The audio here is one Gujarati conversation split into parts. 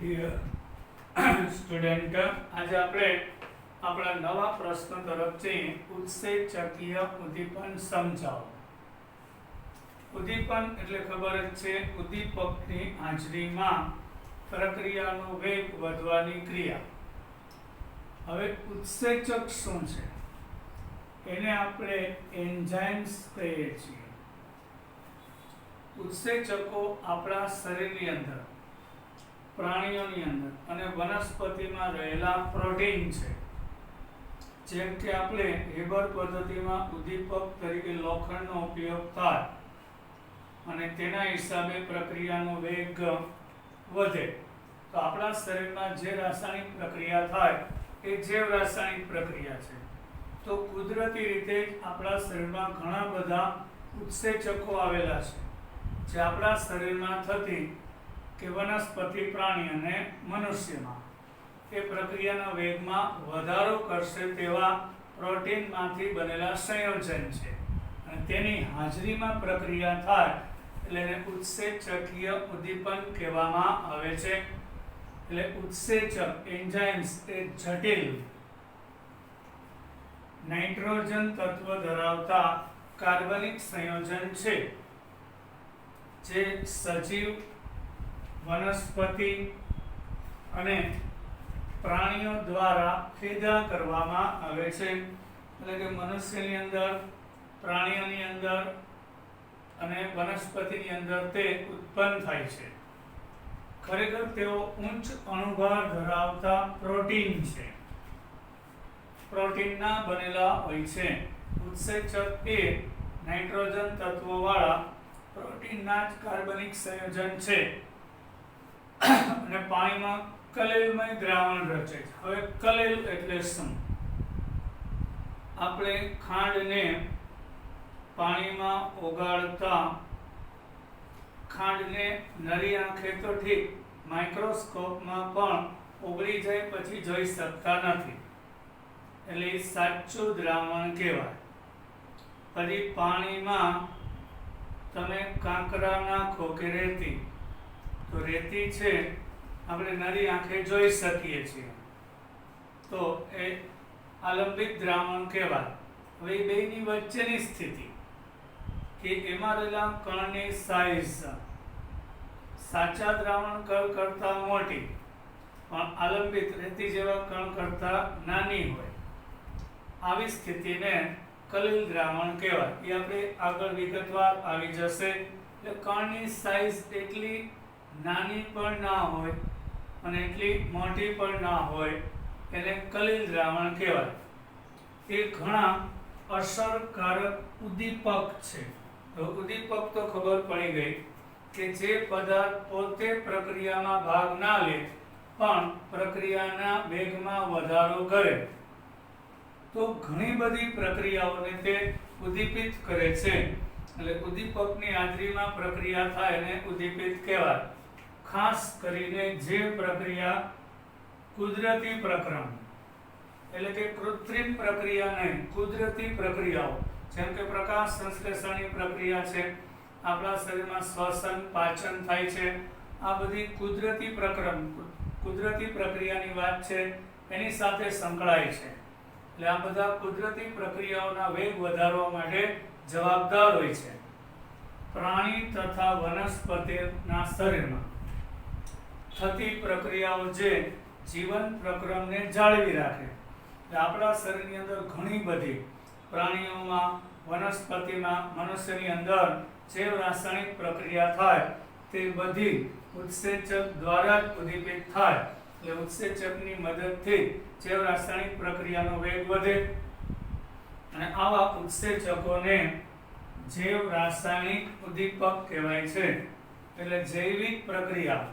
ડિયર સ્ટુડન્ટ, આજે આપણે આપણા નવા પ્રશ્ન તરફ જઈએ. ઉત્સેચકીય ઉદ્દીપન સમજાવો. ઉદ્દીપન એટલે ખબર જ છે, ઉદ્દીપકની હાજરીમાં પ્રક્રિયાનો વેગ વધવાની ક્રિયા. હવે ઉત્સેચક શું છે? એને આપણે એન્ઝાઇમ્સ કહીએ છીએ. ઉત્સેચકો આપણા શરીરની અંદર, પ્રાણીઓની અંદર અને વનસ્પતિમાં રહેલા પ્રોટીન છે. જેમ કે આપણે હેબર પદ્ધતિમાં ઉદ્દીપક તરીકે લોખંડનો ઉપયોગ થાય અને તેના હિસાબે પ્રક્રિયાનો વેગ વધે, તો આપણા શરીરમાં જે રાસાયણિક પ્રક્રિયા થાય એ જૈવ રાસાયણિક પ્રક્રિયા છે. તો કુદરતી રીતે જ આપણા શરીરમાં ઘણા બધા ઉત્સેચકો આવેલા છે, જે આપણા શરીરમાં થતી કે વનસ્પતિ, પ્રાણી અને મનુષ્યમાં એ પ્રક્રિયાના વેગમાં વધારો કરશે તેવા પ્રોટીનમાંથી બનેલા સંયોજન છે. અને તેની હાજરીમાં પ્રક્રિયા થાય એટલે એને ઉત્સેચકીય ઉદ્દીપન કહેવામાં આવે છે. એટલે ઉત્સેચક એન્ઝાઇમ્સ એ જટિલ નાઇટ્રોજન તત્વ ધરાવતા કાર્બનિક સંયોજન છે, જે સજીવ, વનસ્પતિ અને પ્રાણીઓ દ્વારા પેદા કરવામાં આવે છે. એટલે કે મનુષ્યની અંદર, પ્રાણીઓની અંદર અને વનસ્પતિની અંદર તે ઉત્પન્ન થાય છે. ખરેખર તેઓ ઉચ્ચ અણુભાર ધરાવતા પ્રોટીન છે, પ્રોટીનના બનેલા હોય છે. ઉત્સેચક એ નાઇટ્રોજન તત્વોવાળા પ્રોટીનના જ કાર્બનિક સંયોજન છે અને પાણીમાં કલેલમય દ્રાવણ રચે છે. હવે કલેલ એટલે શું? આપણે ખાંડને પાણીમાં ઓગાળતા ખાંડને નરી આંખે તો ઠીક, માઇક્રોસ્કોપમાં પણ ઓગળી જાય પછી જોઈ શકતા નથી, એટલે એ સાચું દ્રાવણ કહેવાય. પછી પાણીમાં તમે કાંકરા નાખો કે રેતી, તો રેતી છે આપણે નરી આંખે જોઈ શકીએ છીએ, તો એ આલંબિક દ્રાવણ કહેવાય. હવે એ બેની વચ્ચેની સ્થિતિ કે એમાં રહેલા કણની સાઇઝ સાચા દ્રાવણ કણ કરતાં મોટી પણ આલંબિક રેતી જેવા કણ કરતાં નાની હોય, આવી સ્થિતિને કલિલ દ્રાવણ કહેવાય. એ આપણે આગળ વિગતવાર આવી જશે. એટલે કણની સાઇઝ એટલી નાની પણ ના હોય અને એટલી મોટી પણ ના હોય, એને કલિલ દ્રાવણ કહેવાય. એ ઘણા અસરકારક ઉદ્દીપક છે. તો ઉદ્દીપક તો ખબર પડી ગઈ કે જે પદાર્થ પોતે પ્રક્રિયામાં ભાગ ના લે પણ પ્રક્રિયાના વેગમાં વધારો કરે, તો ઘણી બધી પ્રક્રિયાઓને તે ઉદ્દીપિત કરે છે. એટલે ઉદ્દીપકની હાજરીમાં પ્રક્રિયા થાય એને ઉદ્દીપિત કહેવાય. ખાસ કરીને જે પ્રક્રિયા કુદરતી પ્રક્રમ, એટલે કે કૃત્રિમ પ્રક્રિયા નહીં, કુદરતી પ્રક્રિયાઓ, જેમ કે પ્રકાશ સંશ્લેષણની પ્રક્રિયા છે, આપણા શરીરમાં શ્વસન, પાચન થાય છે, આ બધી કુદરતી પ્રક્રમ, કુદરતી પ્રક્રિયાની વાત છે, એની સાથે સંકળાય છે. એટલે આ બધા કુદરતી પ્રક્રિયાઓના વેગ વધારવા માટે જવાબદાર હોય છે. પ્રાણી તથા વનસ્પતિના શરીરમાં થતી પ્રક્રિયાઓ જે જીવન પ્રક્રમને જાળવી રાખે. આપણા શરીરની અંદર ઘણી બધી, પ્રાણીઓમાં, વનસ્પતિમાં, મનુષ્યની અંદર જે રાસાયણિક પ્રક્રિયા થાય તે બધી ઉત્સેચક દ્વારા જ ઉદ્દીપિત થાય. એટલે ઉત્સેચકની મદદથી જૈવ રાસાયણિક પ્રક્રિયાનો વેગ વધે અને આવા ઉત્સેચકોને જૈવ રાસાયણિક ઉદ્દીપક કહેવાય છે. એટલે જૈવિક પ્રક્રિયા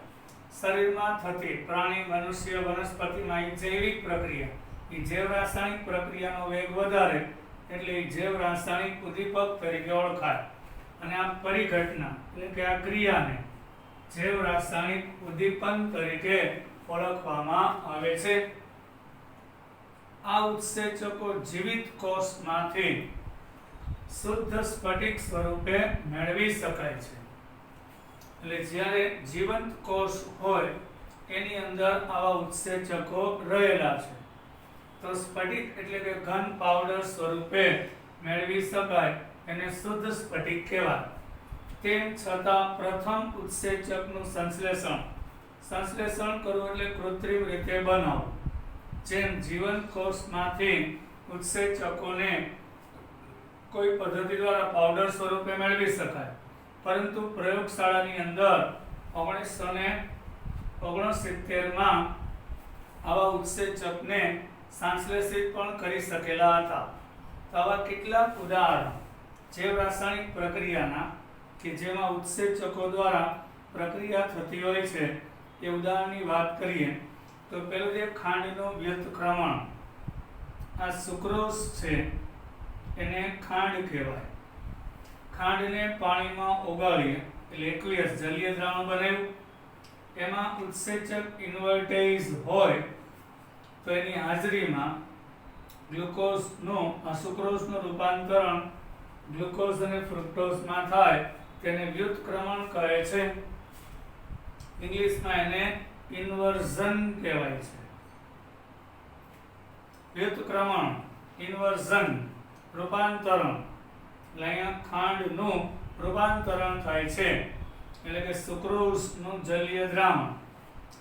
શરીરમાં થતી, પ્રાણી, મનુષ્ય, વનસ્પતિમાં એ જૈવિક પ્રક્રિયા, એ જૈવ રાસાયણિક પ્રક્રિયાનો વેગ વધારે એટલે એ જૈવ રાસાયણિક ઉદ્દીપક તરીકે ઓળખાય. અને આ પરિઘટના એટલે કે આ ક્રિયાને જૈવ રાસાયણિક ઉદ્દીપન તરીકે ઓળખવામાં આવે છે. આ ઉત્સેચકો જીવિત કોષમાંથી શુદ્ધ સ્ફટિક સ્વરૂપે મેળવી શકાય છે. એટલે જ્યારે જીવંત કોષ હોય એની અંદર આવા ઉત્સેચકો રહેલા છે. તો સ્ફટિક એટલે કે ઘન પાવડર સ્વરૂપે મેળવી શકાય એને શુદ્ધ સ્ફટિક કહેવાય. તેમ છતાં પ્રથમ ઉત્સેચકનું સંશ્લેષણ કરવું એટલે કૃત્રિમ રીતે બનાવવું. જેમ જીવંત કોષમાંથી ઉત્સેચકોને કોઈ પદ્ધતિ દ્વારા પાવડર સ્વરૂપે મેળવી શકાય, પરંતુ પ્રયોગશાળાની અંદર 1969માં આવા ઉત્સેચકને સંશ્લેષિત પણ કરી શકેલા હતા. તો આવા કેટલાક ઉદાહરણો જૈવ રાસાયણિક પ્રક્રિયાના કે જેમાં ઉત્સેચકો દ્વારા પ્રક્રિયા થતી હોય છે એ ઉદાહરણની વાત કરીએ તો પેલું જે ખાંડનું વ્યુત્ક્રમણ, આ સુક્રોઝ છે એને ખાંડ કહેવાય. ખાંડને પાણીમાં ઓગાળીએ એટલે એક્વિયસ જલીય દ્રાવણ બનાવ્યું, એમાં ઉત્સેચક ઇન્વર્ટેઝ હોય તો એની હાજરીમાં ગ્લુકોઝનું સુક્રોઝનું રૂપાંતરણ ગ્લુકોઝ અને ફ્રુક્ટોઝમાં થાય તેને વ્યુત્ક્રમણ કહે છે. ઇંગ્લિશમાં એને ઇન્વર્ઝન કહેવાય છે. વ્યુત્ક્રમણ, ઇન્વર્ઝન, રૂપાંતરણ એટલે અહીંયા ખાંડનું રૂપાંતરણ થાય છે એટલે કે સુક્રોઝનું જલીય દ્રાવણ,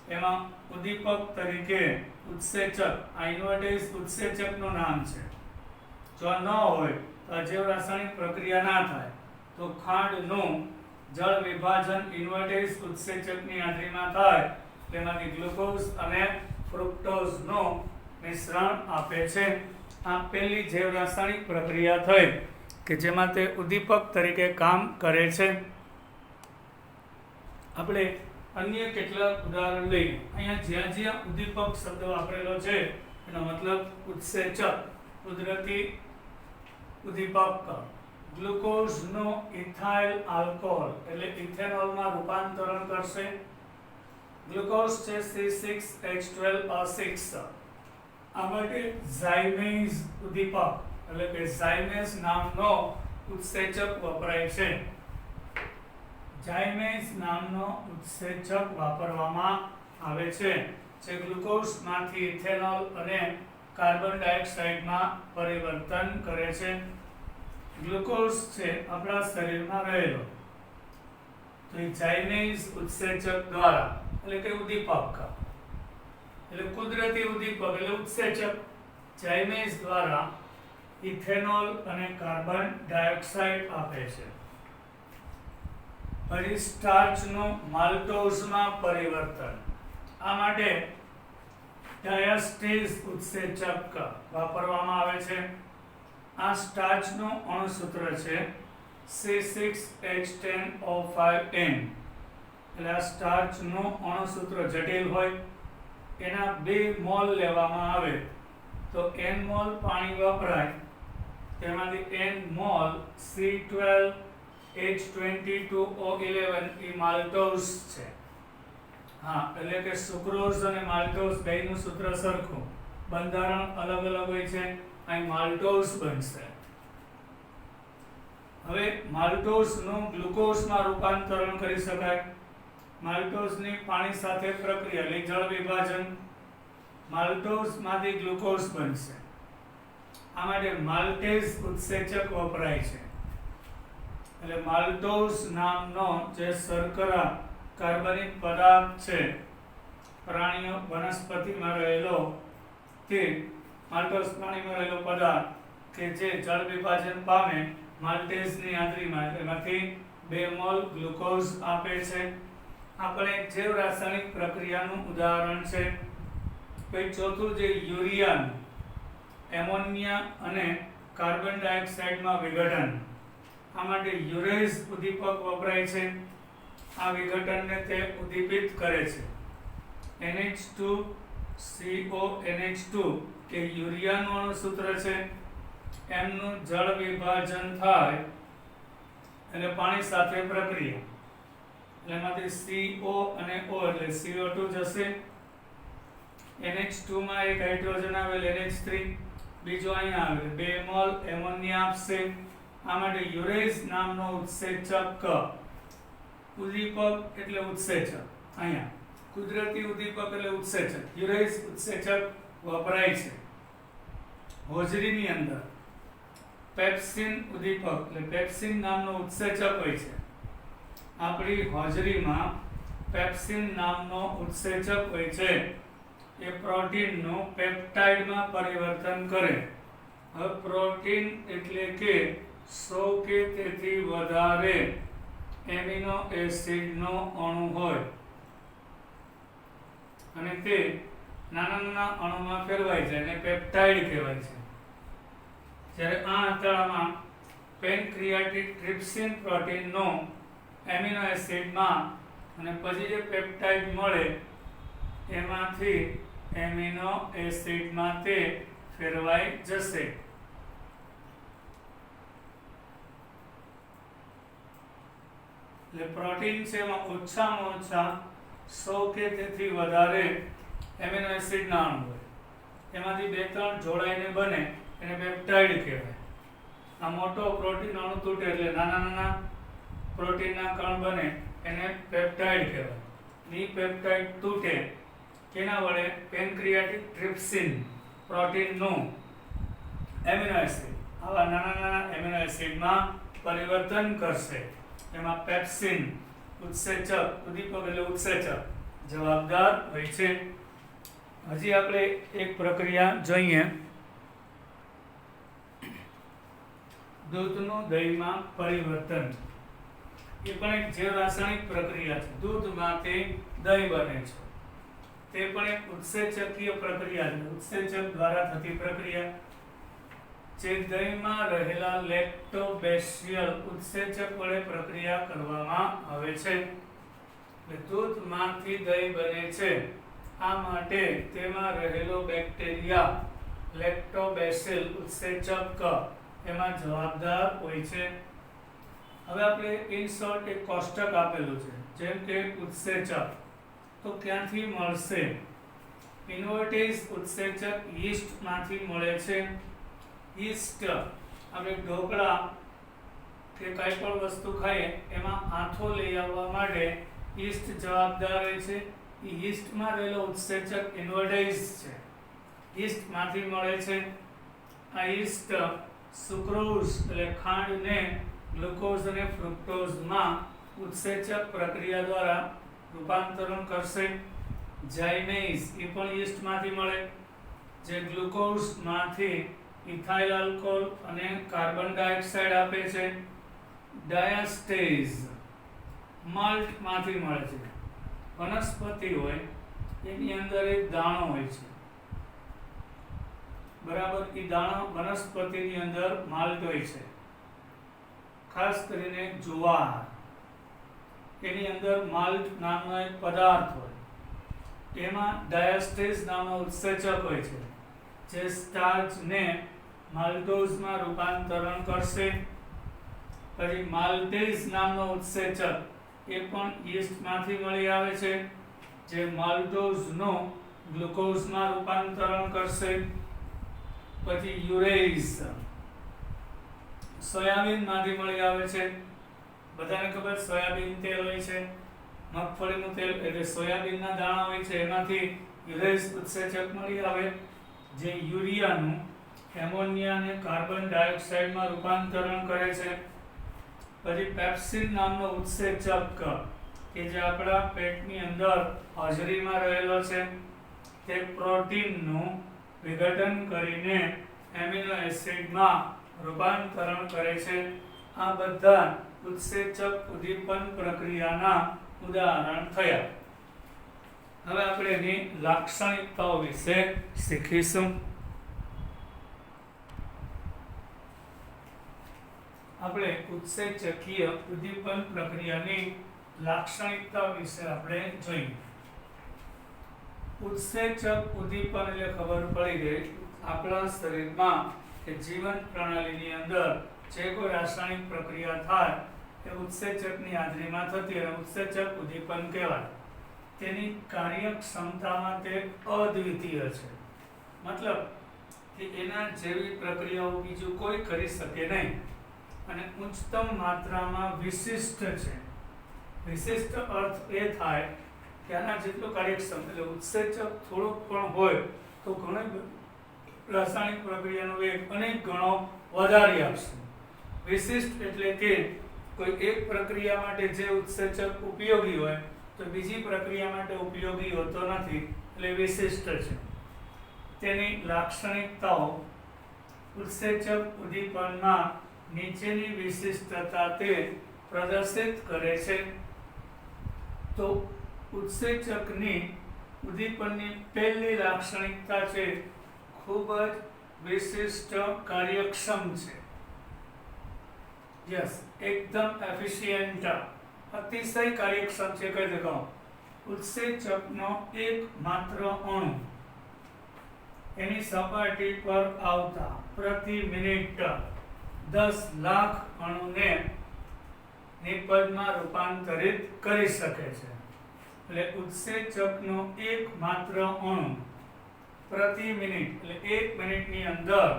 એમાં ઉદ્દીપક તરીકે ઉત્સેચક, આ ઇન્વર્ટેઝ ઉત્સેચકનું નામ છે. જો ન હોય તો જૈવ રાસાયણિક પ્રક્રિયા ના થાય. તો ખાંડનું જળ વિભાજન ઇન્વર્ટેઝ ઉત્સેચકની હાજરીમાં થાય, તેમાંથી ગ્લુકોઝ અને ફ્રુક્ટોઝનું મિશ્રણ આપે છે. આ પહેલી જૈવ રાસાયણિક પ્રક્રિયા થઈ કે જેમાં તે ઉદ્દીપક તરીકે કામ કરે છે. આપણે અન્ય કેટલાક ઉદાહરણ લઈએ. અહીંયા જ્યાં જ્યાં ઉદ્દીપક શબ્દ વાપરેલો છે એનો મતલબ ઉત્સેચક, કુદરતી ઉદ્દીપક. ગ્લુકોઝનો ઇથાઇલ આલ્કોહોલ એટલે ઇથેનોલમાં રૂપાંતરણ કરશે. ગ્લુકોઝ છે C6H12O6. આ માટે ઝાયમેઝ ઉદ્દીપક એટલે કે ઝાયમેઝ નામનો ઉત્સેચક વપરાય છે. ઝાયમેઝ નામનો ઉત્સેચક વાપરવામાં આવે છે જે ગ્લુકોઝમાંથી ઇથેનોલ અને કાર્બન ડાયોક્સાઇડમાં પરિવર્તન કરે છે. ગ્લુકોઝ છે આપણા શરીરમાં રહેલો, તો એ ઝાયમેઝ ઉત્સેચક દ્વારા એટલે કે ઉદ્દીપક એટલે કુદરતી ઉદ્દીપક એટલે ઉત્સેચક ઝાયમેઝ દ્વારા ઇથેનોલ અને કાર્બન ડાયોક્સાઇડ આપે છે. પછી સ્ટાર્ચનું માલ્ટોઝમાં પરિવર્તન, આ માટે ડાયાસ્ટેઝ ઉત્સેચક વાપરવામાં આવે છે. આ સ્ટાર્ચનું અણુસૂત્ર છે C6H10O5N. એટલે આ સ્ટાર્ચનું અણુસૂત્ર જટિલ હોય, એના 2 મોલ લેવામાં આવે તો n મોલ પાણી વપરાય, તેમાંથી n મોલ C12H22O11 એ માલ્ટોઝ છે. હા, એટલે કે સુક્રોઝ અને માલ્ટોઝ બેયનું સૂત્ર સરખું, બંધારણ અલગ અલગ હોય છે. અહીં માલ્ટોઝ બનશે. હવે માલ્ટોઝનું ગ્લુકોઝમાં રૂપાંતરણ કરી શકાય. માલ્ટોઝની પાણી સાથે પ્રક્રિયા એટલે જળ વિભાજન, માલ્ટોઝમાંથી ગ્લુકોઝ બનશે. આ માટે માલ્ટેઝ ઉત્સેચક વપરાય છે. એટલે માલ્ટોઝ નામનો જે શર્કરા કાર્બનિક પદાર્થ છે પ્રાણીઓ વનસ્પતિમાં રહેલો, તે માલ્ટોઝ પ્રાણીમાં રહેલો પદાર્થ કે જે જળ વિભાજન પામે માલ્ટેઝની હાજરીમાં, એમાંથી 2 મોલ ગ્લુકોઝ આપે છે. આપણે જૈવ રાસાયણિક પ્રક્રિયાનું ઉદાહરણ છે. પછી ચોથું જે યુરિયાનું એમોનિયા અને કાર્બન ડાયોક્સાઇડમાં વિઘટન, આ માટે યુરેઝ ઉદ્દીપક વપરાય છે. આ વિઘટનને તે ઉદ્દીપિત કરે છે. NH2CONH2 કે યુરિયાનું અણુસૂત્ર છે, એમનું જળ વિભાજન થાય એટલે પાણી સાથે પ્રક્રિયા, એટલે એમાંથી CO અને O એટલે CO2 જશે. NH2 માં એક હાઇડ્રોજન આવેલ NH3, બીજો અહીંયા આવે 2 મોલ એમોનિયા આપશે. આ માટે યુરેઝ નામનો ઉત્સેચક, ઉદ્દીપક એટલે ઉત્સેચક, અહીંયા કુદરતી ઉદ્દીપક એટલે ઉત્સેચક. યુરેઝ ઉત્સેચક વપરાય છે. હોજરીની અંદર પેપ્સિન ઉદ્દીપક એટલે પેપ્સિન નામનો ઉત્સેચક હોય છે. આપણી હોજરીમાં પેપ્સિન નામનો ઉત્સેચક હોય છે. એ પ્રોટીનનું પેપ્ટાઇડમાં પરિવર્તન કરે. હવે પ્રોટીન એટલે કે 100 કે તેથી વધારે એમિનો એસિડનો અણુ હોય અને તે નાના નાના અણુમાં ફેરવાઈ જાય અને પેપ્ટાઇડ કહેવાય છે. જ્યારે આ આંતરડામાં પેનક્રિયાટિક ટ્રિપ્સિન પ્રોટીનનો એમિનો એસિડમાં અને પછી જે પેપ્ટાઇડ મળે એમાંથી એમિનો એસિડમાં તે ફેરવાઈ જશે. એટલે પ્રોટીન છે એમાં ઓછામાં ઓછા 100 કે તેથી વધારે એમિનો એસિડના અણુ હોય. એમાંથી 2-3 જોડાઈને બને એને પેપ્ટાઇડ કહેવાય. આ મોટો પ્રોટીન અણુ તૂટે એટલે નાના નાના પ્રોટીનના કણ બને એને પેપ્ટાઇડ કહેવાય. ની પેપ્ટાઇડ તૂટે કેના વડે? પેનક્રિયાટિક ટ્રિપ્સિન પ્રોટીનનું એમિનો એસિડ આવા નાના નાના એમિનો એસિડમાં પરિવર્તન કરશે. એમાં પેપ્સિન ઉત્સેચક ઉદ્દીપક એટલે ઉત્સેચક જવાબદાર હોય છે. હજી આપણે એક પ્રક્રિયા જોઈએ. દૂધનું દહીંમાં પરિવર્તન. એ પણ એક જૈવ રાસાયણિક પ્રક્રિયા છે. દૂધમાંથી દહીં બને છે. તે પણ એક ઉત્સેચકીય પ્રક્રિયા છે. ઉત્સેચક દ્વારા થતી પ્રક્રિયા. જે દહીંમાં રહેલા લેક્ટોબેસિયલ ઉત્સેચક વડે પ્રક્રિયા કરવામાં આવે છે. દૂધમાંથી દહીં બને છે. આ માટે તેમાં રહેલો બેક્ટેરિયા લેક્ટોબેસિલ ઉત્સેચક એમાં જવાબદાર હોય છે. હવે આપણે ઇન શોર્ટ એક કોષ્ટક આપેલું છે. જેમ કે ઉત્સેચક તો ક્યાંથી મળશે? ઇન્વર્ટેજ ઉત્સેચક યીસ્ટમાંથી મળે છે. યીસ્ટ આપણે ઢોકળા કે કંઈ પણ વસ્તુ ખાઈએ એમાં આથો લઈ આવવા માટે યીસ્ટ જવાબદાર હોય છે. એ યીસ્ટમાં રહેલો ઉત્સેચક ઇન્વર્ટેજ છે. યીસ્ટમાંથી મળે છે. આ યીસ્ટ સુક્રોઝ એટલે ખાંડને ગ્લુકોઝ અને ફ્રુક્ટોઝમાં ઉત્સેચક પ્રક્રિયા દ્વારા રૂપાંતરણ કરશે. ઝાયમેઇઝ એ પણ યીસ્ટમાંથી મળે જે ગ્લુકોઝમાંથી ઇથાઇલ આલ્કોહોલ અને કાર્બન ડાયોક્સાઇડ આપે છે. ડાયાસ્ટેઝ માલ્ટમાંથી મળે છે. વનસ્પતિ હોય એની અંદર એક દાણો હોય છે, બરાબર. એ દાણો વનસ્પતિની અંદર માલ્ટ હોય છે. ખાસ કરીને જુવાર એની અંદર માલ્ટ નામનો એક પદાર્થ હોય. એમાં ડાયાસ્ટેઝ નામનો ઉત્સેચક હોય છે જે સ્ટાર્ચને માલ્ટોઝમાં રૂપાંતરણ કરશે. પછી માલ્ટેઝ નામનો ઉત્સેચક એ પણ યીસ્ટમાંથી મળી આવે છે જે માલ્ટોઝનો ગ્લુકોઝમાં રૂપાંતરણ કરશે. પછી યુરેઝ સોયાબીનમાંથી મળી આવે છે. બધાને ખબર સોયાબીન તેલ હોય છે, મગફળીનું તેલ એટલે સોયાબીનના દાણા હોય છે. એમાંથી યુરેઝ ઉત્સેચક મળી આવે જે યુરિયાનું એમોનિયા અને કાર્બન ડાયોક્સાઇડમાં રૂપાંતરણ કરે છે. પછી પેપ્સિન નામનો ઉત્સેચક કે જે આપણા પેટની અંદર હાજરીમાં રહેલો છે તે પ્રોટીનનું વિઘટન કરીને એમિનો એસિડમાં રૂપાંતરણ કરે છે. આ બધા ઉત્સેચક ઉદ્દીપન પ્રક્રિયાના ઉદાહરણ થયા. હવે આપણે એની લાક્ષણિકતાઓ વિશે શીખીશું. આપણે ઉત્સેચકીય ઉદ્દીપન પ્રક્રિયાની લાક્ષણિકતા વિશે આપણે જોઈએ. ઉત્સેચક ઉદ્દીપન એટલે ખબર પડી ગઈ આપણા શરીરમાં કે જીવન પ્રણાલીની અંદર જે કોઈ રાસાયણિક પ્રક્રિયા થાય એ ઉત્સેચકની હાજરીમાં થતી અને ઉત્સેચક ઉદ્દીપન કહેવાય. તેની કાર્યક્ષમતામાં તે અદ્વિતીય છે. મતલબ કે એના જેવી પ્રક્રિયાઓ બીજું કોઈ કરી શકે નહીં અને ઉચ્ચતમ માત્રામાં વિશિષ્ટ છે. વિશિષ્ટ અર્થ એ થાય કે આના જેટલું કાર્યક્ષમ, એટલે ઉત્સેચક થોડુંક પણ હોય તો ઘણી રાસાયણિક પ્રક્રિયાનો વેગ અનેક ગણો વધારી આપશે. વિશિષ્ટ એટલે કે કોઈ એક પ્રક્રિયા માટે જે ઉત્સેચક ઉપયોગી હોય તો બીજી પ્રક્રિયા માટે ઉપયોગી હોતો નથી, એટલે વિશિષ્ટ છે. તેની લાક્ષણિકતાઓ: ઉત્સેચક ઉદ્દીપનમાં નીચેની વિશિષ્ટતા તે પ્રદર્શિત કરે છે. તો ઉત્સેચકની ઉદ્દીપનની પહેલી લાક્ષણિકતા છે ખૂબ જ વિશિષ્ટ કાર્યક્ષમ છે. યસ, એકદમ એફિશિયન્ટ, અતિશય કાર્યક્ષમ છે. કઈ દેખાવ ઉત્સેચકનો એક માત્ર અણુ એની સપાટી પર આવતા પ્રતિ મિનિટ 10 લાખ અણુને નિપજમાં રૂપાંતરિત કરી શકે છે. એટલે ઉત્સેચકનો એક માત્ર અણુ પ્રતિ મિનિટ, એટલે 1 મિનિટની અંદર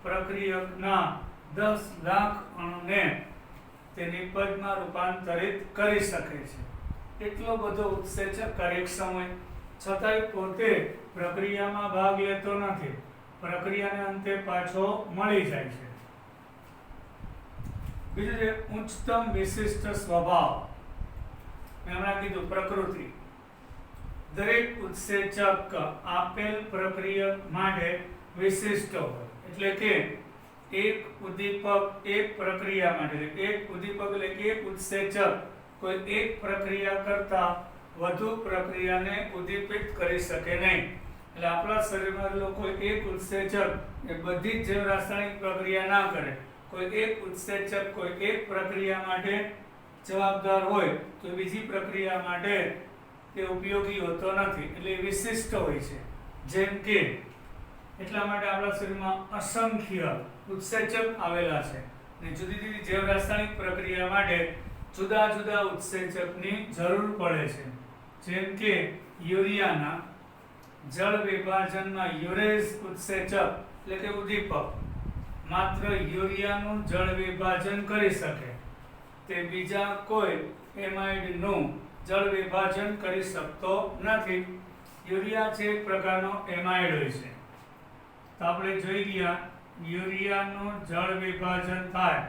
પ્રક્રિયકના 10 લાખ અણુને તે નિપજમાં રૂપાંતરિત કરી શકે છે. એટલો બધો ઉત્સેચક કાર્યક્ષમ હોય છતાંય પોતે પ્રક્રિયામાં ભાગ લેતો નથી, પ્રક્રિયાને અંતે પાછો મળી જાય છે. બીજું છે ઉચ્ચતમ વિશિષ્ટ સ્વભાવ. મેં હમણાં કીધું પ્રકૃતિ. દરેક ઉત્સેચક આપેલ પ્રક્રિયા માટે વિશિષ્ટ હોય, એટલે કે એક ઉદ્દીપક એક પ્રક્રિયા માટે, એક ઉદ્દીપક એટલે એક ઉત્સેચક કોઈ એક પ્રક્રિયા કરતા વધુ પ્રક્રિયાને ઉદ્દીપિત કરી શકે નહીં. એટલે આપણા શરીરમાં કોઈ એક ઉત્સેચક એ બધી જ રાસાયણિક પ્રક્રિયા ના કરે. કોઈ એક ઉત્સેચક કોઈ એક પ્રક્રિયા માટે જવાબદાર હોય તો બીજી પ્રક્રિયા માટે તે ઉપયોગી હોતો નથી, એટલે વિશિષ્ટ હોય છે. જેમ કે એટલા માટે આપણા શરીરમાં અસંખ્ય ઉત્સેચક આવેલા છે અને જુદી જુદી જૈવ રાસાયણિક પ્રક્રિયા માટે જુદા જુદા ઉત્સેચકની જરૂર પડે છે. જેમ કે યુરિયાના જળ વિભાજનમાં યુરેઝ ઉત્સેચક એટલે કે ઉદ્દીપક માત્ર યુરિયાનું જળ વિભાજન કરી શકે, તે બીજા કોઈ એમાઇડનું જળ વિભાજન કરી શકતો નથી. યુરિયા છે એક પ્રકારનો એમાઇડ હોય છે. તો આપણે જોઈ ગયા યુરિયાનું જળ વિભાજન થાય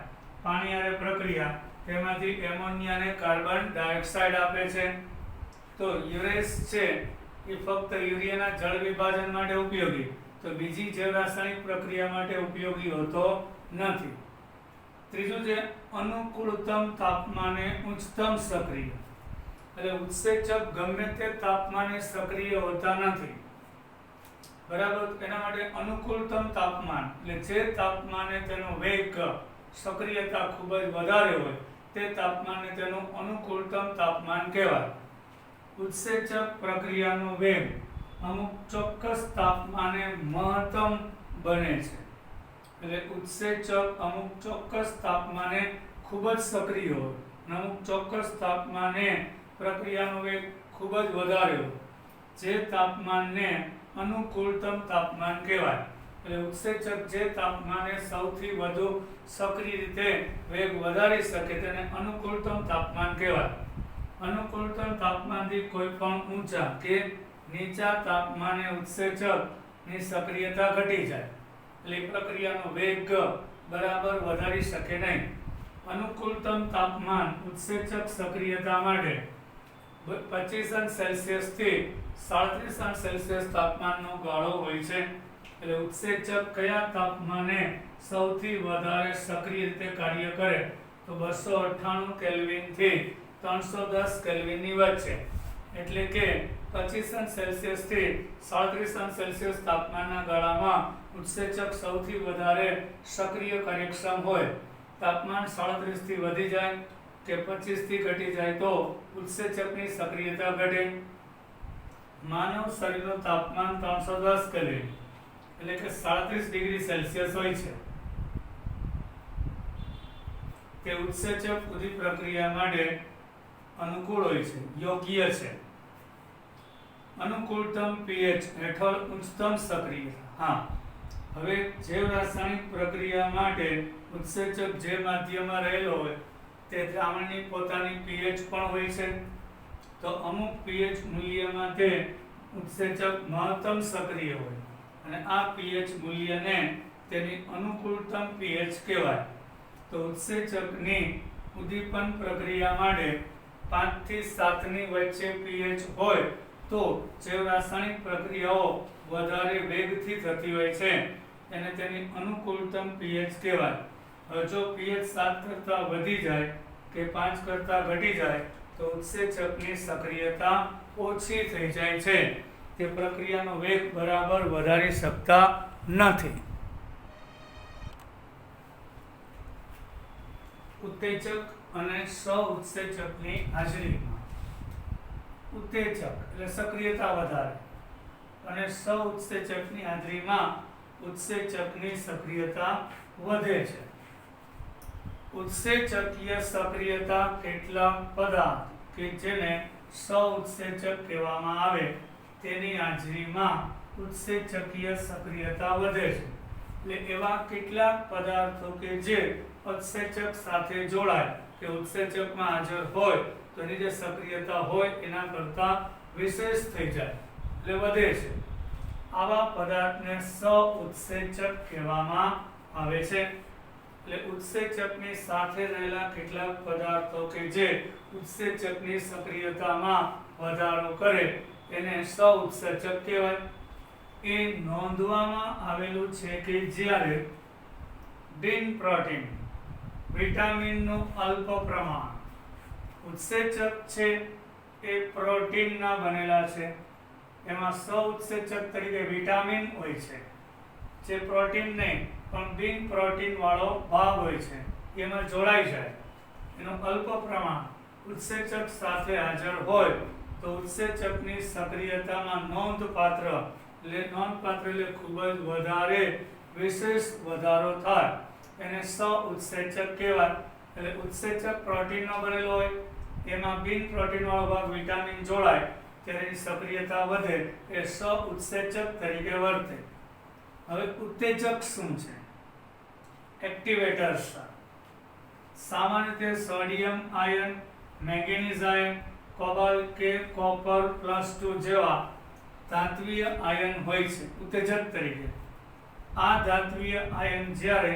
પાણી હારે પ્રક્રિયા, તેમાંથી એમોનિયા અને કાર્બન ડાયોક્સાઇડ આપે છે. તો યુરેસ છે એ ફક્ત યુરિયાના જળ વિભાજન માટે ઉપયોગી, તો બીજી જૈવ રાસાયણિક પ્રક્રિયા માટે ઉપયોગી હોતો નથી. ત્રીજું છે અનુકૂળતમ તાપમાને ઉચ્ચતમ સક્રિય. એટલે ઉત્સેચક ગમે તે તાપમાને સક્રિય હોતા નથી, બરાબર. એના માટે અનુકૂળતમ તાપમાન એટલે જે તાપમાને તેનો વેગ સક્રિયતા ખૂબ જ વધારે હોય તે તાપમાનને તેનું અનુકૂળતમ તાપમાન કહેવાય. ઉત્સેચક પ્રક્રિયાનો વેગ અમુક ચોક્કસ તાપમાને મહત્તમ બને છે. એટલે ઉત્સેચક અમુક ચોક્કસ તાપમાને ખૂબ જ સક્રિય હોય અને અમુક ચોક્કસ તાપમાને પ્રક્રિયાનો વેગ ખૂબ જ વધારે હોય. જે તાપમાનને અનુકૂળતમ તાપમાન કહેવાય. એટલે ઉત્સેચક જે તાપમાને સૌથી વધુ સક્રિય રીતે વેગ વધારી શકે તેને અનુકૂળતમ તાપમાન કહેવાય. અનુકૂળતમ તાપમાનથી કોઈ પણ ઊંચા કે નીચા તાપમાને ઉત્સેચકની સક્રિયતા ઘટી જાય, એટલે પ્રક્રિયાનો વેગ બરાબર વધારી શકે નહીં. અનુકૂળતમ તાપમાન ઉત્સેચક સક્રિયતા માટે 25°C થી 37°C તાપમાનનો ગાળો હોય છે. એટલે ઉત્સેચક કયા તાપમાને સૌથી વધારે સક્રિય રીતે કાર્ય કરે તો 298 કેલ્વિન થી 310 કેલ્વિનની વચ્ચે. એટલે કે 25°C થી 37°C તાપમાનના ગાળામાં ઉત્સેચક સૌથી વધારે સક્રિય કાર્યક્ષમ હોય. તાપમાન 37 થી વધી જાય કે 25 થી ઘટી જાય તો ઉત્સેચકની સક્રિયતા ઘટે. માનવ શરીરનું તાપમાન 310 કેલ્વિન એટલે કે 37°C હોય છે. તે ઉત્સેચક ઉદ્દીપ પ્રક્રિયા માટે અનુકૂળ હોય છે, યોગ્ય છે. અનુકૂળતમ pH હેઠળ ઉચ્ચતમ સક્રિયતા. હા, હવે જૈવ રાસાયણિક પ્રક્રિયા માટે ઉત્સેચક જે માધ્યમમાં રહેલો હોય તે દ્રાવણની પોતાની pH પણ હોય છે. તો અમુક pH મૂલ્યમાં તે ઉત્સેચક મહત્તમ સક્રિય હોય અને આ pH મૂલ્યને તેની અનુકૂળતમ pH કહેવાય. તો ઉત્સેચકની ઉદ્દીપન પ્રક્રિયા માટે 5 થી 7 ની વચ્ચે pH હોય તો જે રાસાયણિક પ્રક્રિયાઓ વધારે વેગથી થતી હોય છે એને તેની અનુકૂળતમ pH કહેવાય. હવે જો pH 7 કરતાં વધી જાય કે 5 કરતાં ઘટી જાય તો ઉત્સેચકની સક્રિયતા ઓછી થઈ જાય છે. તે પ્રક્રિયાનો વેગ બરાબર વધારી શકતા નથી. ઉત્તેજક અને સહઉત્સેચકની હાજરીમાં ઉત્તેજક એટલે સક્રિયતા વધારે અને સહઉત્સેચકની હાજરીમાં ઉત્સેચકની સક્રિયતા વધે છે. ઉત્સેચકીય સક્રિયતા કેટલાક પદાર્થ કે જેને સહઉત્સેચક કહેવામાં આવે તેની હાજરીમાં ઉત્સેચકીય સક્રિયતા વધે છે. એટલે એવા કેટલાક પદાર્થો કે જે ઉત્સેચક સાથે જોડાય કે ઉત્સેચકમાં હાજર હોય તો એની જે સક્રિયતા હોય એના કરતાં વિશેષ થઈ જાય એટલે વધે છે. આવા પદાર્થને સહઉત્સેચક કહેવામાં આવે છે. એટલે ઉત્સેચકની સાથે રહેલા કેટલાક પદાર્થો કે જે ઉત્સેચકની સક્રિયતામાં વધારો કરે એને સહઉત્સેચક કહેવાય. એ નોંધવામાં આવેલું છે કે જ્યારે બિન પ્રોટીન વિટામિનનું અલ્પ પ્રમાણ ઉત્સેચક છે એ પ્રોટીનના બનેલા છે એમાં સહઉત્સેચક તરીકે વિટામિન હોય છે જે પ્રોટીન નહીં પણ બિન પ્રોટીન વાળો ભાગ હોય છે એમાં જોડાઈ જાય એનું અલ્પ પ્રમાણ ઉત્સેચક સાથે હાજર હોય તો ઉત્સેચકની સક્રિયતામાં નોંધપાત્ર એટલે ખૂબ જ વધારે વિશેષ વધારો થાય એને સહઉત્સેચક કહેવાય. એટલે ઉત્સેચક પ્રોટીનનો બનેલો હોય એમાં બિન પ્રોટીન વાળો ભાગ વિટામિન જોડાય ત્યારે એની સક્રિયતા વધે એ સહઉત્સેચક તરીકે વર્તે. હવે ઉત્તેજક શું છે? એક્ટિવેટર્સ. સામાન્ય રીતે sodium ion, manganese ion, cobalt કે કોપર +2 જેવા ધાત્વિય આયન હોય છે ઉત્તેજક તરીકે. આ ધાત્વિય આયન જ્યારે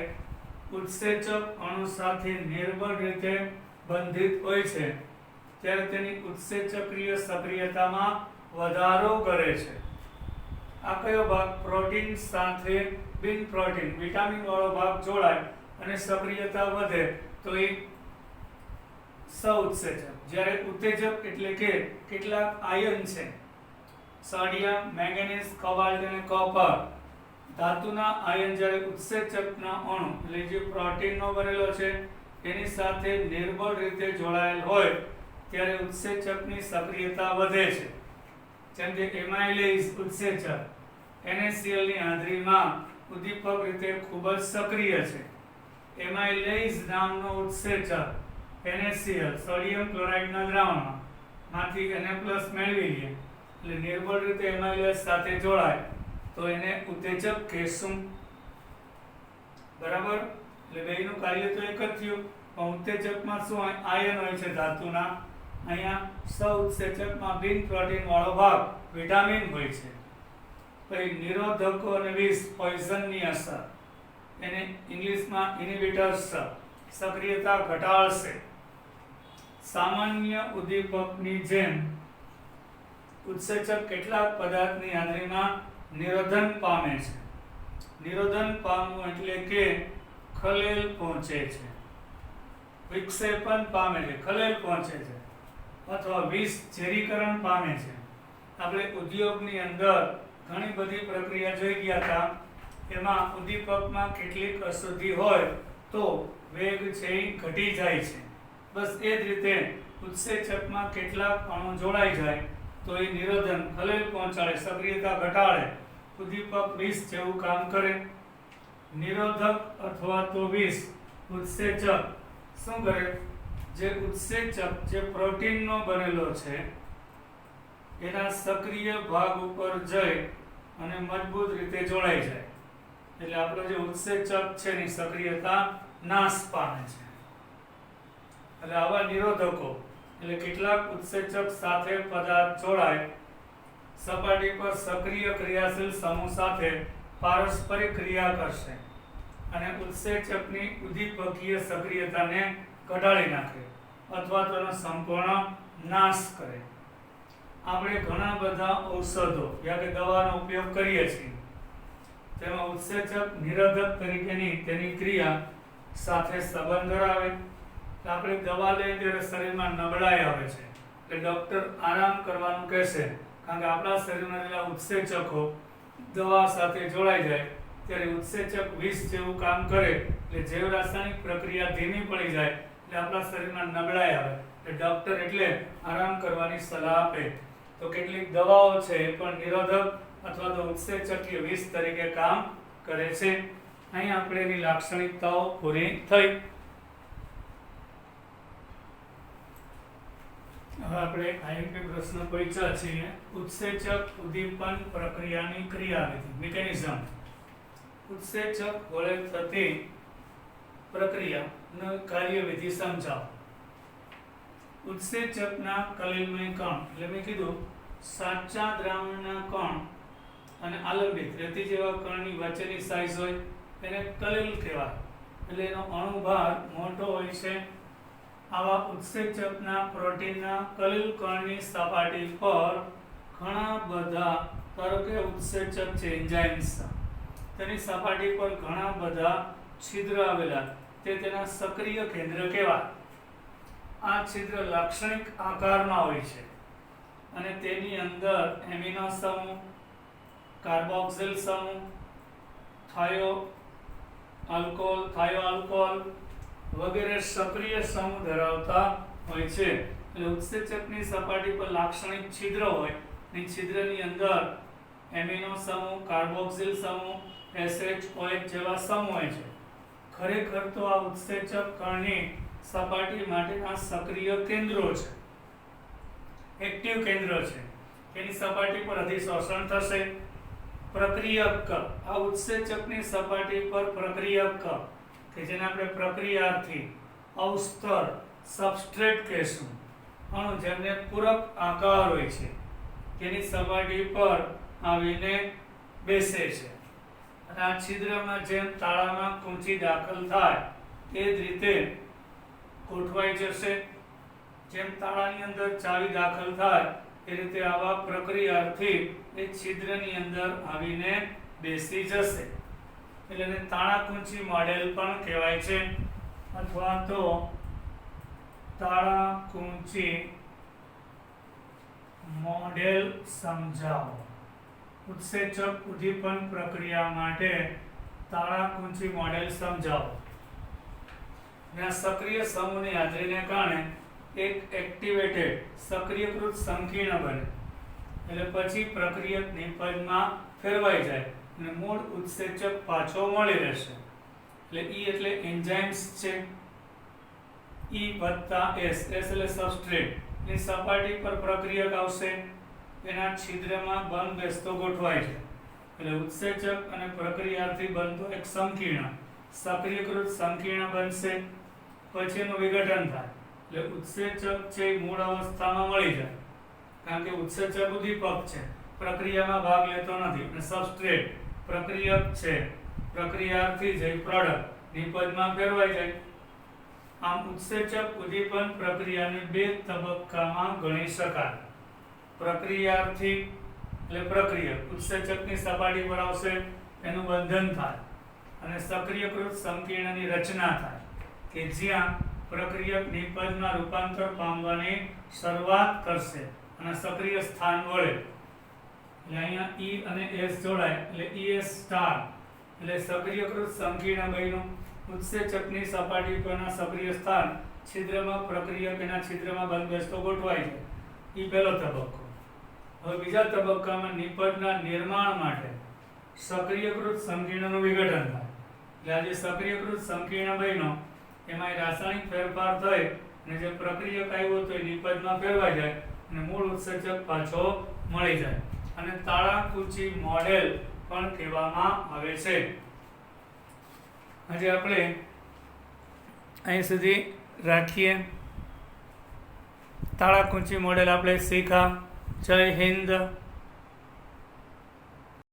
ઉત્સેચક અણુ સાથે નિર્બળ રીતે બંધિત હોય છે ત્યારે તેની ઉત્સેચકીય સક્રિયતામાં વધારો કરે છે. આ કયો ભાગ? પ્રોટીન સાથે બિન પ્રોટીન વિટામિન વાળો ભાગ જોડાય અને સક્રિયતા વધે તો એ સહઉત્સેચક. જ્યારે ઉત્તેજક એટલે કે કેટલાક આયન છે સોડિયમ, મેંગેનીઝ, કોબાલ્ટ અને કોપર ધાતુના આયન જ્યારે ઉત્સેચકના અણુ એટલે જે પ્રોટીનનો બનેલો છે એની સાથે નિર્બળ રીતે જોડાયેલ હોય ત્યારે ઉત્સેચકની સક્રિયતા વધે છે. જેમ કે એમાઇલેઝ ઉત્સેચક NaCl ની હાજરીમાં ઉદ્દીપક રીતે ખૂબ જ સક્રિય છે. એમાઇલેઝ નામનો ઉત્સેચક NaCl સોડિયમ ક્લોરાઇડના દ્રાવણમાં માંથી Na+ મેળવી લે એટલે નિર્બળ રીતે એમાઇલેઝ સાથે જોડાય તો એને ઉત્તેજક કહેશું. બરાબર? એટલે બેયનું કાર્ય તો એક જ થયું પણ ઉત્તેજકમાં શું હોય? આયન હોય છે ધાતુના. અહીંયા સહઉત્સેચકમાં બિન પ્રોટીન વાળો ભાગ વિટામિન હોય છે. પછી નિરોધકો અને વિષ પોઈઝનની અસર એને ઇંગ્લિશમાં ઇનિબિટર્સ સક્રિયતા ઘટાડશે. સામાન્ય ઉદ્દીપકની જેમ ઉત્સેચક કેટલાક પદાર્થની હાજરીમાં નિરોધન પામે છે. નિરોધન પામવું એટલે કે ખલેલ પહોંચે છે, વિક્ષેપન પામે છે, ખલેલ પહોંચે છે અથવા વિષ ઝેરીકરણ પામે છે. આપણે ઉદ્યોગની અંદર ઘણી બધી પ્રક્રિયા જોઈ ગયા હતા. એમાં ઉદ્દીપકમાં કેટલીક અશુદ્ધિ હોય તો વેગ છે એ ઘટી જાય છે. બસ એ જ રીતે ઉત્સેચકમાં કેટલાક અણુ જોડાઈ જાય તો એ નિરોધન ખલેલ પહોંચાડે, સક્રિયતા ઘટાડે, ઉદ્દીપક વિષ જેવું કામ કરે. નિરોધક અથવા તો વિષ ઉત્સેચક શું કરે? જે ઉત્સેચક જે પ્રોટીનનો બનેલો છે એના સક્રિય ભાગ ઉપર જઈ અને મજબૂત રીતે જોડાઈ જાય એટલે આપણો જે ઉત્સેચક છે એની સક્રિયતા નાશ પામે છે. એટલે આવા નિરોધકો એટલે કેટલાક ઉત્સેચક સાથે પદાર્થ જોડાય સપાટી પર સક્રિય ક્રિયાશીલ સમૂહ સાથે પારસ્પરિક ક્રિયા કરશે અને ઉત્સેચકની ઉદ્દીપકીય સક્રિયતાને ઘટાડી નાખે અથવા તેનો સંપૂર્ણ નાશ કરે. આપણે ઘણા બધા ઔષધો યા કે દવાનો ઉપયોગ કરીએ છીએ. તેમાં ઉત્સેચક નિરોધક તરીકેની તેની ક્રિયા સાથે સંબંધ ધરાવે. આપણે દવા લઈએ ત્યારે શરીરમાં નબળાઈ આવે છે એટલે ડૉક્ટર આરામ કરવાનું કહેશે, કારણ કે આપણા શરીરમાં રહેલા ઉત્સેચકો દવા સાથે જોડાઈ જાય ત્યારે ઉત્સેચક વિષ જેવું કામ કરે એટલે જૈવ રાસાયણિક પ્રક્રિયા ધીમી પડી જાય એટલે આપણા શરીરમાં નબળાઈ આવે એટલે ડૉક્ટર એટલે આરામ કરવાની સલાહ આપે. તો કેટલીક દવાઓ છે એ પણ નિરોધક અથવા તો ઉત્સેચકીય વિષ તરીકે કામ કરે છે. અહીં આપણે એની લાક્ષણિકતાઓ પૂરી થઈ. હવે આપણે આઈએમપી પ્રશ્ન પૂછ્યા છીએ. ઉત્સેચક ઉદ્દીપન પ્રક્રિયાની ક્રિયાવિધિ મિકેનિઝમ. ઉત્સેચક વડે થતી પ્રક્રિયાની કાર્યવિધિ સમજાવો. ઉત્સેચકના કલિલમય કણ એટલે મેં કીધું સાચા દ્રાવણના કણ અને આલંબિત રેતી જેવા કણની વચ્ચેની સાઇઝ હોય એને કલિલ કહેવાય. એટલે એનો અણુભાર મોટો હોય છે. આવા ઉત્સેચકના પ્રોટીનના કલિલ કણની સપાટી પર ઘણા બધા, ધારો કે ઉત્સેચક છે એન્ઝાઇમ્સ, તેની સપાટી પર ઘણા બધા છિદ્ર આવેલા, તે તેના સક્રિય કેન્દ્ર કહેવાય. આ છિદ્ર લાક્ષણિક આકારમાં હોય છે અને તેની અંદર એમિનો સમૂહ, કાર્બોક્સિલ સમૂહ, થાયોઆલ્કોહોલ વગેરે સક્રિય સમૂહ ધરાવતા હોય છે. એટલે ઉત્સેચકની સપાટી પર લાક્ષણિક છિદ્ર હોય અને છિદ્રની અંદર એમિનો સમૂહ, કાર્બોક્સિલ સમૂહ, SHOH જેવા સમૂહ હોય છે. ખરેખર તો આ ઉત્સેચક કણની સપાટી માટેના સક્રિય કેન્દ્રો છે, એક્ટિવ કેન્દ્ર છે. એની સપાટી પર અધિશોષણ થશે. પ્રક્રિયક, આ ઉત્સેચકની સપાટી પર પ્રક્રિયક કે જેને આપણે પ્રક્રિયાર્થી, અવસ્તર, સબસ્ટ્રેટ કહેશું, અણુ જેમને પૂરક આકાર હોય છે, તેની સપાટી પર આવીને બેસે છે અને આ છિદ્રમાં જેમ તાળામાં કૂંચી દાખલ થાય એ જ રીતે ગોઠવાઈ જશે. જેમ તાળાની અંદર ચાવી દાખલ થાય એ રીતે આવા પ્રક્રિયાર્થી એ છિદ્રની અંદર આવીને બેસી જશે. એટલે એને તાળાકુંચી મોડેલ પણ કહેવાય છે અથવા તો તાળાકુંચી મોડેલ સમજાવો. ઉત્સેચક ઉદ્દીપન પ્રક્રિયા માટે તાળાકુંચી મોડેલ સમજાવો. આ સક્રિય સમૂહની હાજરીને કારણે એક એક્ટિવેટેડ સક્રિયકૃત સંકીર્ણ બને એટલે પછી પ્રક્રિયક નિપજમાં ફેરવાઈ જાય અને મૂળ ઉત્સેચક પાછો મળી રહેશે. એટલે E એટલે એન્ઝાઇમ્સ છે, E + S, S એટલે સબસ્ટ્રેટ. ની સપાટી પર પ્રક્રિયક આવશે, એના છિદ્રમાં બંધ બેસતો ગોઠવાય છે એટલે ઉત્સેચક અને પ્રક્રિયાર્થી બનતો એક સંકીર્ણ સક્રિયકૃત સંકીર્ણ બનશે. પછી એનું વિઘટન થાય એટલે ઉત્સેચક છે મૂળ અવસ્થામાં મળી જાય, કારણ કે ઉત્સેચક ઉદ્દીપક છે, પ્રક્રિયામાં ભાગ લેતો નથી, અને સબસ્ટ્રેટ પ્રક્રિયક છે, પ્રક્રિયાર્થી જે પ્રોડક્ટ નિપજમાં ફેરવાઈ જાય. આમ ઉત્સેચક ઉદ્દીપન પ્રક્રિયાને બે તબક્કામાં ગણી શકાય. પ્રક્રિયાર્થી એટલે પ્રક્રિયક ઉત્સેચકની સપાટી પર આવશે, એનું બંધન થાય અને સક્રિયકૃત સંકીર્ણની રચના થાય કે જ્યાં પ્રક્રિયક નિપજમાં રૂપાંતર પામવાની શરૂઆત કરશે અને સક્રિય સ્થાન વળે. એટલે અહીંયા E અને S જોડાય એટલે ES સ્ટાર એટલે સક્રિયકૃત સંકીર્ણ બન્યું. ઉત્સેચકની સપાટી પરના સક્રિય સ્થાન છિદ્રમાં પ્રક્રિયક એના છિદ્રમાં બંધ બેસતો ગોઠવાય છે. એ પહેલો તબક્કો. હવે બીજા તબક્કામાં નિપજના નિર્માણ માટે સક્રિયકૃત સંકીર્ણનું વિઘટન થાય. એટલે આ જે સક્રિયકૃત સંકીર્ણ બન્યો એમાં રાસાયણિક ફેરફાર થઈ અને જે પ્રક્રિયક આવ્યો તો એ નિપજમાં ફેરવાઈ જાય અને મૂળ ઉત્સેચક પાછો મળી જાય અને તાળાકુંચી મોડેલ પણ કહેવામાં આવે છે. આજે આપણે અહીં સુધી રાખીએ. તાળાકુંચી મોડેલ આપણે શીખા. જય હિન્દ.